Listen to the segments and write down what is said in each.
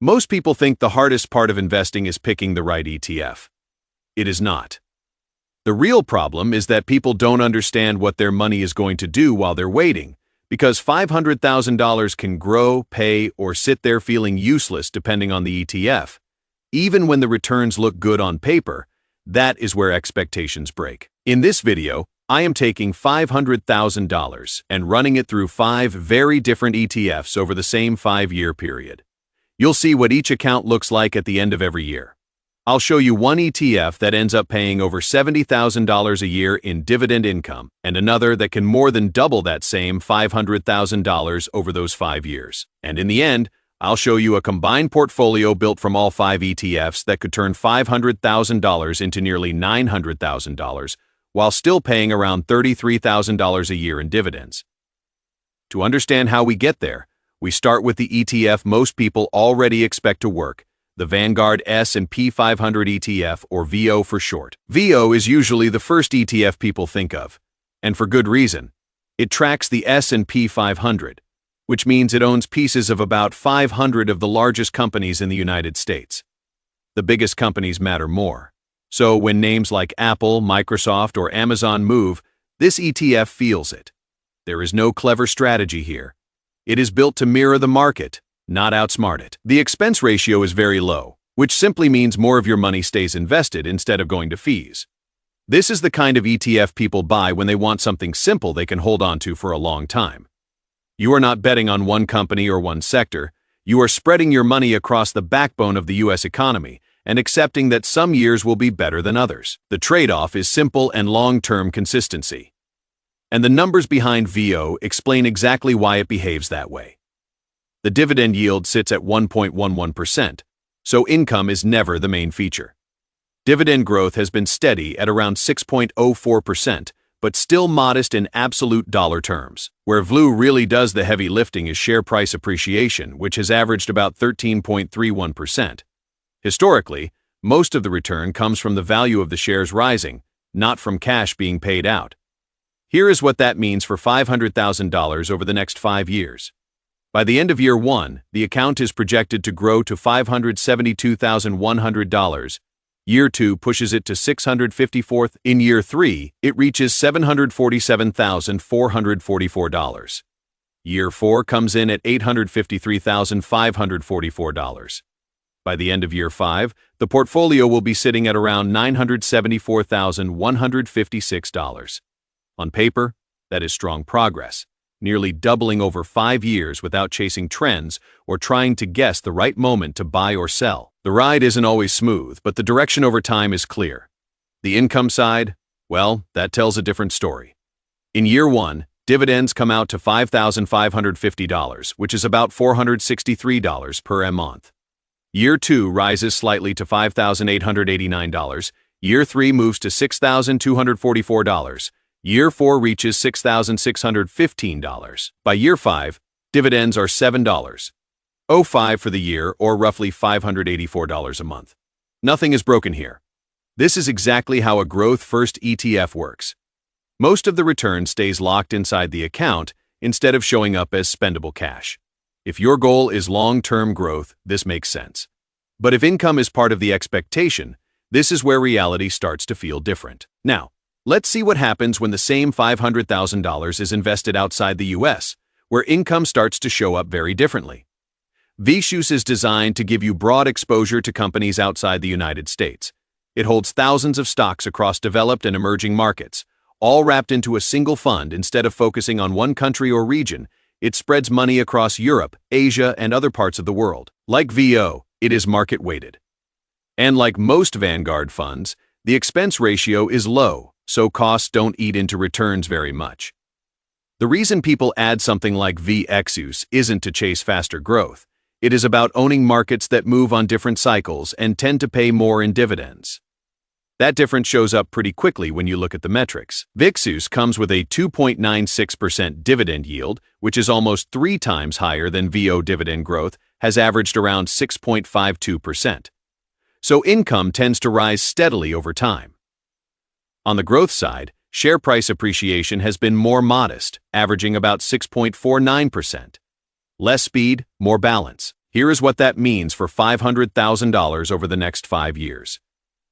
Most people think the hardest part of investing is picking the right ETF. It is not. The real problem is that people don't understand what their money is going to do while they're waiting, because $500,000 can grow, pay, or sit there feeling useless depending on the ETF. Even when the returns look good on paper, that is where expectations break. In this video, I am taking $500,000 and running it through 5 very different ETFs over the same 5-year period. You'll see what each account looks like at the end of every year. I'll show you one ETF that ends up paying over $70,000 a year in dividend income, and another that can more than double that same $500,000 over those 5 years. And in the end, I'll show you a combined portfolio built from all 5 ETFs that could turn $500,000 into nearly $900,000, while still paying around $33,000 a year in dividends. To understand how we get there, we start with the ETF most people already expect to work, the Vanguard S&P 500 ETF, or VO for short. VO is usually the first ETF people think of, and for good reason. It tracks the S&P 500, which means it owns pieces of about 500 of the largest companies in the United States. The biggest companies matter more. So when names like Apple, Microsoft, or Amazon move, this ETF feels it. There is no clever strategy here. It is built to mirror the market, not outsmart it. The expense ratio is very low, which simply means more of your money stays invested instead of going to fees. This is the kind of ETF people buy when they want something simple they can hold on to for a long time. You are not betting on one company or one sector. You are spreading your money across the backbone of the U.S. economy and accepting that some years will be better than others. The trade-off is simple and long-term consistency. And the numbers behind VO explain exactly why it behaves that way. The dividend yield sits at 1.11%, so income is never the main feature. Dividend growth has been steady at around 6.04%, but still modest in absolute dollar terms. Where VLU really does the heavy lifting is share price appreciation, which has averaged about 13.31%. Historically, most of the return comes from the value of the shares rising, not from cash being paid out. Here is what that means for $500,000 over the next 5 years. By the end of year 1, the account is projected to grow to $572,100. Year 2 pushes it to $654,000. In year 3, it reaches $747,444. Year 4 comes in at $853,544. By the end of year 5, the portfolio will be sitting at around $974,156. On paper, that is strong progress, nearly doubling over 5 years without chasing trends or trying to guess the right moment to buy or sell. The ride isn't always smooth, but the direction over time is clear. The income side, well, that tells a different story. In year 1, dividends come out to $5,550, which is about $463 per month. Year 2 rises slightly to $5,889. Year 3 moves to $6,244. Year 4 reaches $6,615. By year 5, dividends are $7.05 for the year, or roughly $584 a month. Nothing is broken here. This is exactly how a growth-first ETF works. Most of the return stays locked inside the account instead of showing up as spendable cash. If your goal is long-term growth, this makes sense. But if income is part of the expectation, this is where reality starts to feel different. Now, let's see what happens when the same $500,000 is invested outside the US, where income starts to show up very differently. VSUS is designed to give you broad exposure to companies outside the United States. It holds thousands of stocks across developed and emerging markets, all wrapped into a single fund. Instead of focusing on one country or region, it spreads money across Europe, Asia, and other parts of the world. Like VO, it is market-weighted. And like most Vanguard funds, the expense ratio is low, so costs don't eat into returns very much. The reason people add something like VSUS isn't to chase faster growth. It is about owning markets that move on different cycles and tend to pay more in dividends. That difference shows up pretty quickly when you look at the metrics. VSUS comes with a 2.96% dividend yield, which is almost 3 times higher than VO. Dividend growth has averaged around 6.52%. So income tends to rise steadily over time. On the growth side, share price appreciation has been more modest, averaging about 6.49%. Less speed, more balance. Here is what that means for $500,000 over the next 5 years.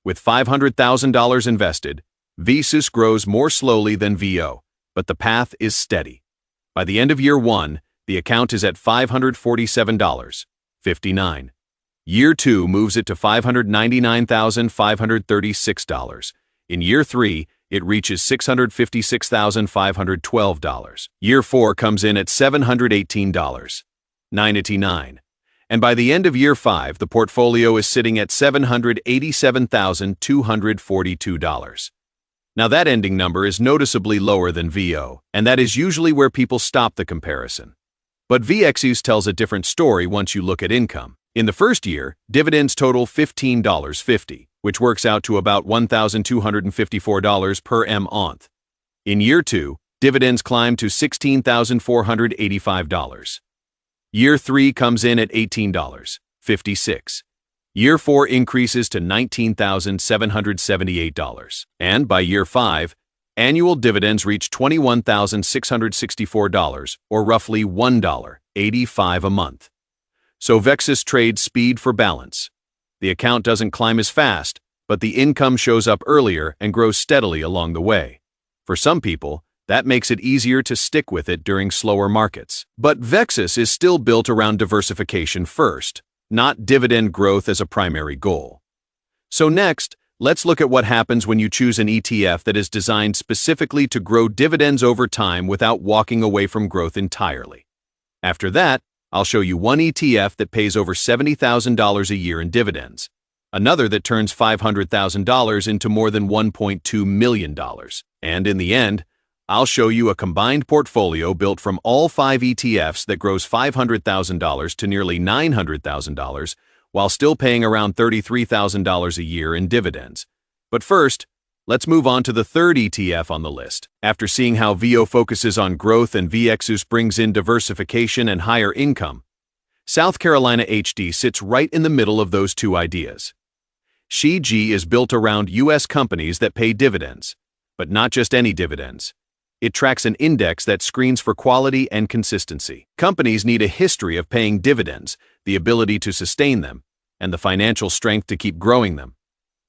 With $500,000 invested, VSUS grows more slowly than VO, but the path is steady. By the end of year 1, the account is at $547.59. Year 2 moves it to $599,536. In year 3, it reaches $656,512. Year 4 comes in at $718.99. And by the end of year 5, the portfolio is sitting at $787,242. Now that ending number is noticeably lower than VO, and that is usually where people stop the comparison. But VXUS tells a different story once you look at income. In the first year, dividends total $15.50, which works out to about $1,254 per month. In year 2, dividends climb to $16,485. Year 3 comes in at $18.56. Year 4 increases to $19,778. And by year 5, annual dividends reach $21,664, or roughly $1.85 a month. So VXUS trades speed for balance. The account doesn't climb as fast, but the income shows up earlier and grows steadily along the way. For some people, that makes it easier to stick with it during slower markets. But VXUS is still built around diversification first, not dividend growth as a primary goal. So next, let's look at what happens when you choose an ETF that is designed specifically to grow dividends over time without walking away from growth entirely. After that, I'll show you one ETF that pays over $70,000 a year in dividends, another that turns $500,000 into more than $1.2 million, and in the end, I'll show you a combined portfolio built from all 5 ETFs that grows $500,000 to nearly $900,000 while still paying around $33,000 a year in dividends. But first, let's move on to the third ETF on the list. After seeing how VO focuses on growth and VXUS brings in diversification and higher income, South Carolina HD sits right in the middle of those two ideas. SHG is built around U.S. companies that pay dividends, but not just any dividends. It tracks an index that screens for quality and consistency. Companies need a history of paying dividends, the ability to sustain them, and the financial strength to keep growing them.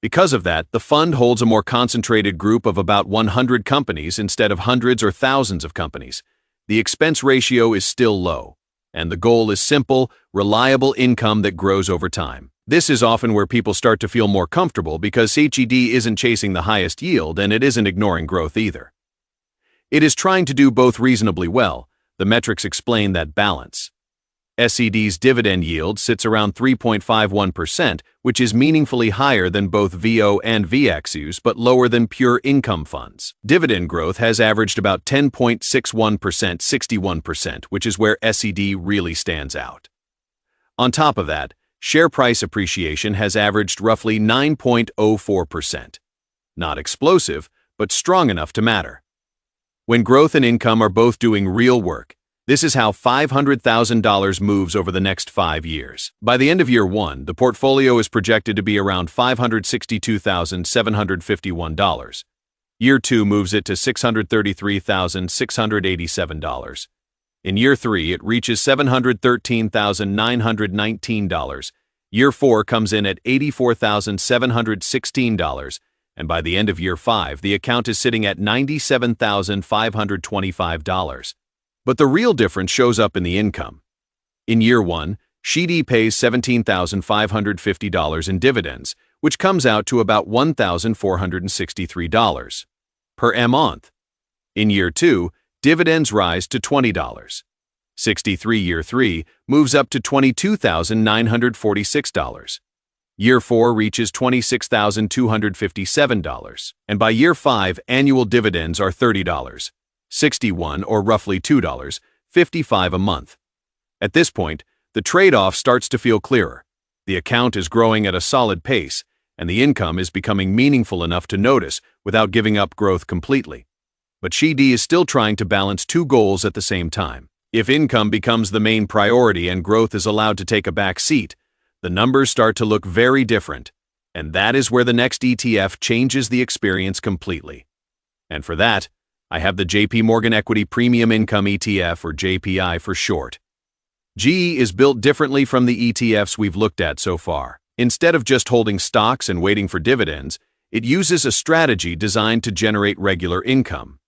Because of that, the fund holds a more concentrated group of about 100 companies instead of hundreds or thousands of companies. The expense ratio is still low, and the goal is simple, reliable income that grows over time. This is often where people start to feel more comfortable because HED isn't chasing the highest yield and it isn't ignoring growth either. It is trying to do both reasonably well. The metrics explain that balance. SED's dividend yield sits around 3.51%, which is meaningfully higher than both VO and VXUS but lower than pure income funds. Dividend growth has averaged about 10.61%, 61%, which is where SED really stands out. On top of that, share price appreciation has averaged roughly 9.04%. Not explosive, but strong enough to matter. When growth and income are both doing real work, this is how $500,000 moves over the next 5 years. By the end of year 1, the portfolio is projected to be around $562,751. Year 2 moves it to $633,687. In year 3, it reaches $713,919. Year 4 comes in at $84,716. And by the end of year 5, the account is sitting at $97,525. But the real difference shows up in the income. In year 1, SHD pays $17,550 in dividends, which comes out to about $1,463 per month. In year 2, dividends rise to $20. 63 year 3 moves up to $22,946. Year 4 reaches $26,257, and by year 5, annual dividends are $30, 61 or roughly $2.55 a month. At this point, the trade-off starts to feel clearer. The account is growing at a solid pace, and the income is becoming meaningful enough to notice without giving up growth completely. But SHD is still trying to balance two goals at the same time. If income becomes the main priority and growth is allowed to take a back seat, the numbers start to look very different, and that is where the next ETF changes the experience completely. And for that, I have the JP Morgan Equity Premium Income ETF, or JPI for short. GE is built differently from the ETFs we've looked at so far. Instead of just holding stocks and waiting for dividends, it uses a strategy designed to generate regular income.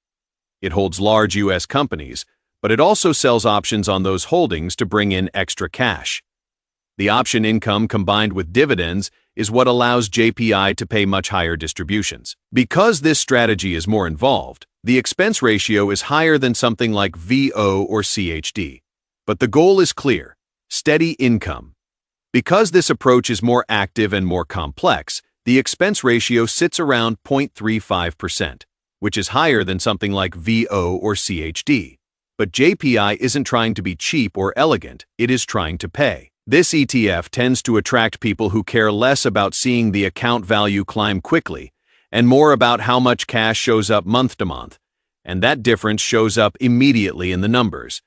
It holds large U.S. companies, but it also sells options on those holdings to bring in extra cash. The option income combined with dividends is what allows JPI to pay much higher distributions. Because this strategy is more involved, the expense ratio is higher than something like VO or CHD. But the goal is clear: steady income. Because this approach is more active and more complex, the expense ratio sits around 0.35%, which is higher than something like VO or CHD. But JPI isn't trying to be cheap or elegant, it is trying to pay. This ETF tends to attract people who care less about seeing the account value climb quickly and more about how much cash shows up month to month, and that difference shows up immediately in the numbers.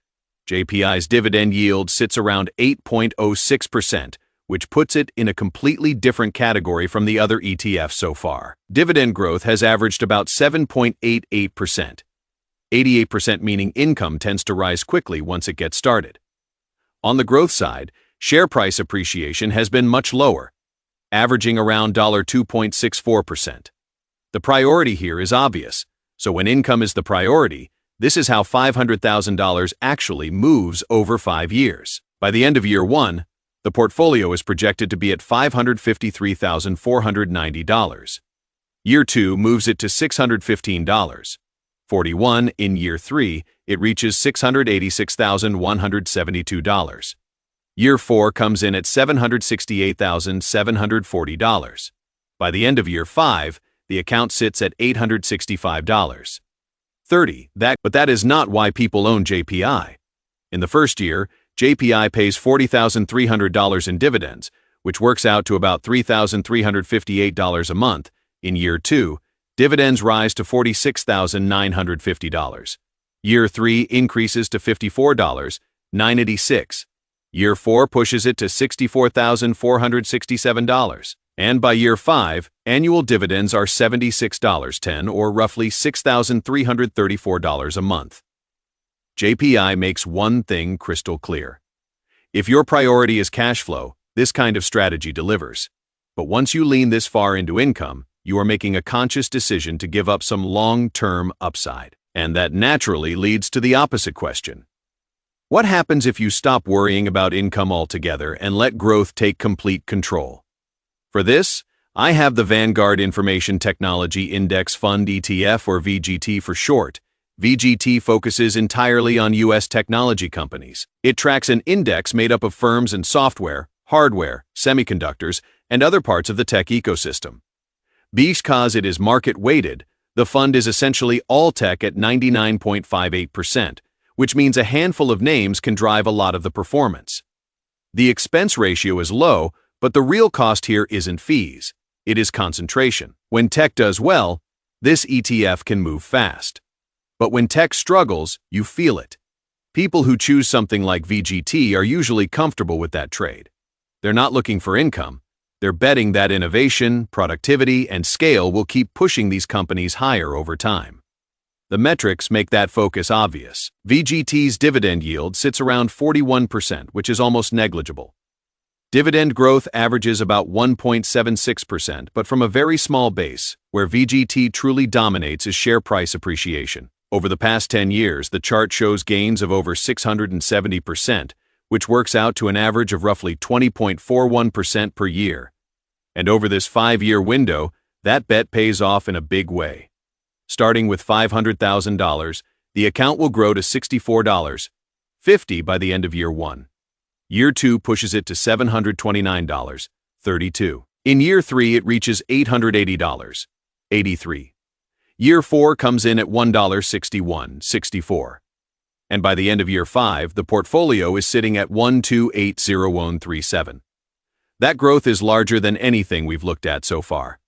JPI's dividend yield sits around 8.06%, which puts it in a completely different category from the other ETFs so far. Dividend growth has averaged about 7.88%. 88% meaning income tends to rise quickly once it gets started. On the growth side, share price appreciation has been much lower, averaging around $2.64%. The priority here is obvious, so when income is the priority, this is how $500,000 actually moves over 5 years. By the end of year 1, the portfolio is projected to be at $553,490. Year 2 moves it to $615.41. In year 3, it reaches $686,172. Year 4 comes in at $768,740. By the end of year 5, the account sits at $865.30. But that is not why people own JPI. In the first year, JPI pays $40,300 in dividends, which works out to about $3,358 a month. In year 2, dividends rise to $46,950. Year 3 increases to $54,986. Year 4 pushes it to $64,467. And by year 5, annual dividends are $76.10, or roughly $6,334 a month. JPI makes one thing crystal clear. If your priority is cash flow, this kind of strategy delivers. But once you lean this far into income, you are making a conscious decision to give up some long-term upside. And that naturally leads to the opposite question. What happens if you stop worrying about income altogether and let growth take complete control? For this, I have the Vanguard Information Technology Index Fund ETF, or VGT for short. VGT focuses entirely on U.S. technology companies. It tracks an index made up of firms in software, hardware, semiconductors, and other parts of the tech ecosystem. Because it is market-weighted, the fund is essentially all tech at 99.58%, which means a handful of names can drive a lot of the performance. The expense ratio is low, but the real cost here isn't fees. It is concentration. When tech does well, this ETF can move fast. But when tech struggles, you feel it. People who choose something like VGT are usually comfortable with that trade. They're not looking for income. They're betting that innovation, productivity, and scale will keep pushing these companies higher over time. The metrics make that focus obvious. VGT's dividend yield sits around 41%, which is almost negligible. Dividend growth averages about 1.76%, but from a very small base. Where VGT truly dominates is share price appreciation. Over the past 10 years, the chart shows gains of over 670%, which works out to an average of roughly 20.41% per year. And over this 5-year window, that bet pays off in a big way. Starting with $500,000, the account will grow to $64.50 by the end of year 1. Year 2 pushes it to $729.32. In year 3, it reaches $880.83. Year 4 comes in at $1.6164. And by the end of year 5, the portfolio is sitting at $1280137. That growth is larger than anything we've looked at so far.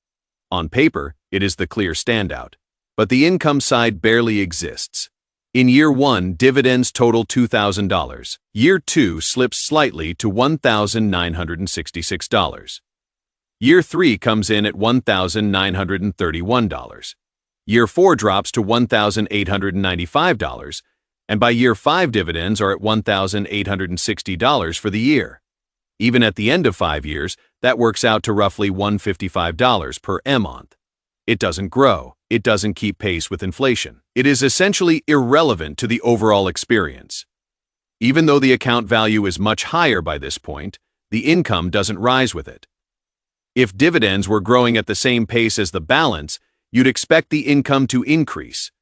On paper, it is the clear standout. But the income side barely exists. In year 1, dividends total $2,000. Year 2 slips slightly to $1,966. Year 3 comes in at $1,931. Year 4 drops to $1,895, And by year 5, dividends are at $1,860 for the year. Even at the end of 5 years, that works out to roughly $155 per month. It doesn't grow. It doesn't keep pace with inflation. It is essentially irrelevant to the overall experience. Even though the account value is much higher by this point, the income doesn't rise with it. If dividends were growing at the same pace as the balance, you'd expect the income to increase.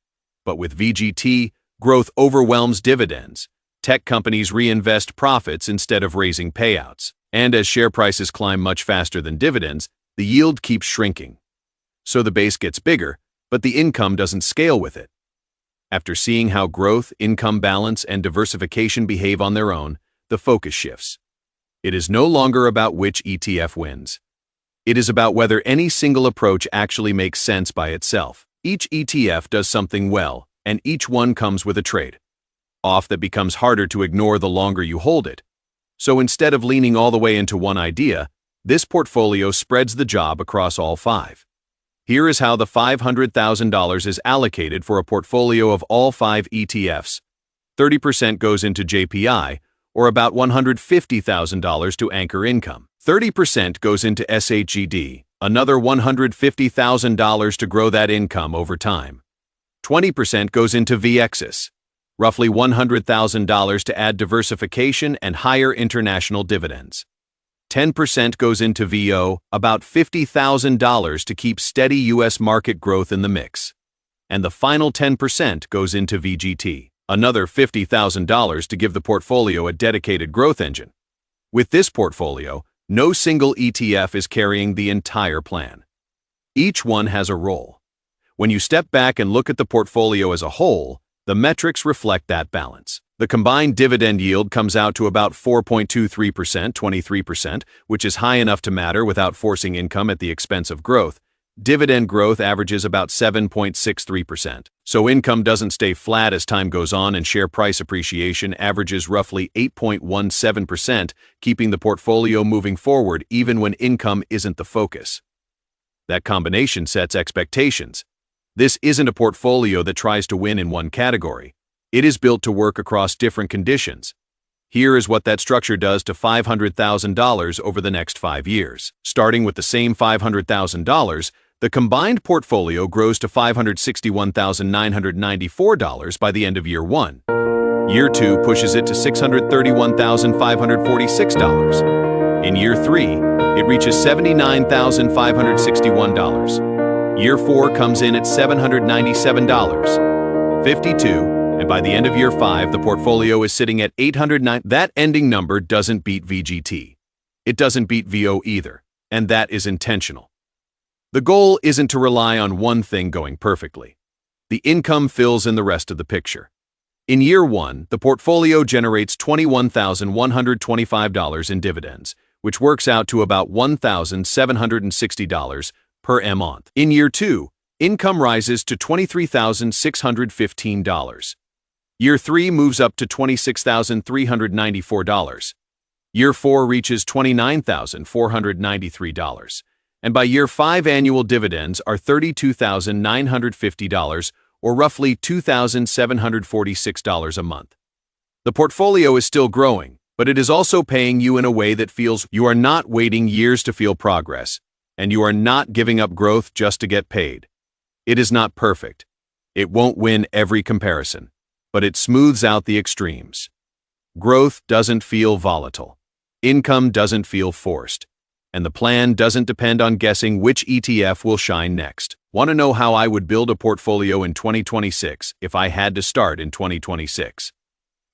But with VGT, growth overwhelms dividends. Tech companies reinvest profits instead of raising payouts. And as share prices climb much faster than dividends, the yield keeps shrinking. So the base gets bigger, but the income doesn't scale with it. After seeing how growth, income balance, and diversification behave on their own, the focus shifts. It is no longer about which ETF wins. It is about whether any single approach actually makes sense by itself. Each ETF does something well, and each one comes with a trade-off that becomes harder to ignore the longer you hold it. So instead of leaning all the way into one idea, this portfolio spreads the job across all 5. Here is how the $500,000 is allocated for a portfolio of all 5 ETFs. 30% goes into JPI, or about $150,000 to anchor income. 30% goes into SHGD, another $150,000 to grow that income over time. 20% goes into VXs, roughly $100,000 to add diversification and higher international dividends. 10% goes into VO, about $50,000 to keep steady U.S. market growth in the mix. And the final 10% goes into VGT, another $50,000 to give the portfolio a dedicated growth engine. With this portfolio, no single ETF is carrying the entire plan. Each one has a role. When you step back and look at the portfolio as a whole, the metrics reflect that balance. The combined dividend yield comes out to about 4.23%, 23%, which is high enough to matter without forcing income at the expense of growth. Dividend growth averages about 7.63%. So income doesn't stay flat as time goes on, and share price appreciation averages roughly 8.17%, keeping the portfolio moving forward even when income isn't the focus. That combination sets expectations. This isn't a portfolio that tries to win in one category. It is built to work across different conditions. Here is what that structure does to $500,000 over the next 5 years. Starting with the same $500,000, the combined portfolio grows to $561,994 by the end of year 1. Year 2 pushes it to $631,546. In year 3, it reaches $79,561. Year 4 comes in at $797.52. And by the end of year 5, the portfolio is sitting at $809. That ending number doesn't beat VGT. It doesn't beat VO either, and that is intentional. The goal isn't to rely on one thing going perfectly. The income fills in the rest of the picture. In year 1, the portfolio generates $21,125 in dividends, which works out to about $1,760 per month. In year 2, income rises to $23,615. Year 3 moves up to $26,394. Year 4 reaches $29,493. And by year 5, annual dividends are $32,950, or roughly $2,746 a month. The portfolio is still growing, but it is also paying you in a way that feels you are not waiting years to feel progress, and you are not giving up growth just to get paid. It is not perfect. It won't win every comparison, but it smooths out the extremes. Growth doesn't feel volatile. Income doesn't feel forced. And the plan doesn't depend on guessing which ETF will shine next. Want to know how I would build a portfolio in 2026 if I had to start in 2026?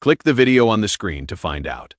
Click the video on the screen to find out.